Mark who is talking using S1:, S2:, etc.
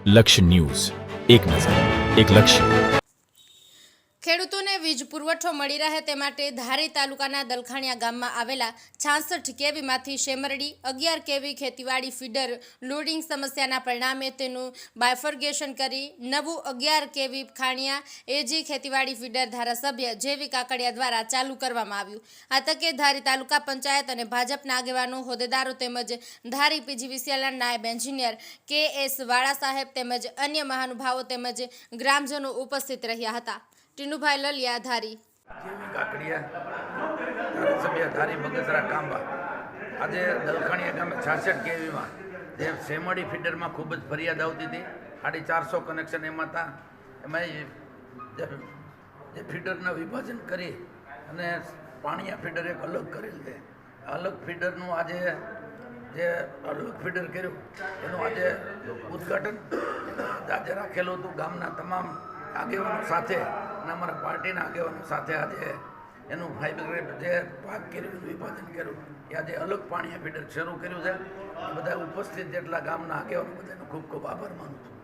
S1: લક્ષ્ય ન્યૂઝ, એક નજર, એક લક્ષ્ય.
S2: ખેડૂતોને વીજ પુરવઠો મળી રહે તે માટે ધારી તાલુકાના દલખાણીયા ગામમાં આવેલા 66 કેવીમાંથી શેમરડી 11 કેવી ખેતીવાડી ફીડર લોડિંગ સમસ્યાના પરિણામે તેનું બાયફર્ગેશન કરી નવું 11 કેવી ખાણિયા એજી ખેતીવાડી ફીડર ધારાસભ્ય જેવી કાકડિયા દ્વારા ચાલુ કરવામાં આવ્યું. આ તકે ધારી તાલુકા પંચાયત અને ભાજપના આગેવાનો, હોદ્દેદારો તેમજ ધારી પીજીવીસીએલના નાયબ એન્જિનિયર KS વાળા સાહેબ તેમજ અન્ય મહાનુભાવો તેમજ ગ્રામજનો ઉપસ્થિત રહ્યા હતા. ટીનુભાઈ લલિયા, ધારી.
S3: જેવી કાકડિયા ધારાસભ્ય ધારી બગસરા કાંબા આજે દલખાણીયા ગામે 66 કેવીમાં જે શેમડી ફીડરમાં ખૂબ જ ફરિયાદ આવતી હતી. 450 કનેક્શન એમાં હતા. એમાં જે ફીડરના વિભાજન કરી અને પાણીયા ફીડર એક અલગ કરેલ છે. અલગ ફીડરનું આજે જે અલગ ફીડર કર્યું એનું આજે ઉદ્ઘાટન આજે રાખેલું હતું. ગામના તમામ આગેવાનો સાથે અને અમારા પાર્ટીના આગેવાનો સાથે આજે એનું ફાઈબર જે ભાગ કર્યું એનું વિભાજન કર્યું એ આજે અલગ પાણીયા ફીડર શરૂ કર્યું છે. એ બધા ઉપસ્થિત જેટલા ગામના આગેવાનો બધાનો ખૂબ ખૂબ આભાર માનું છું.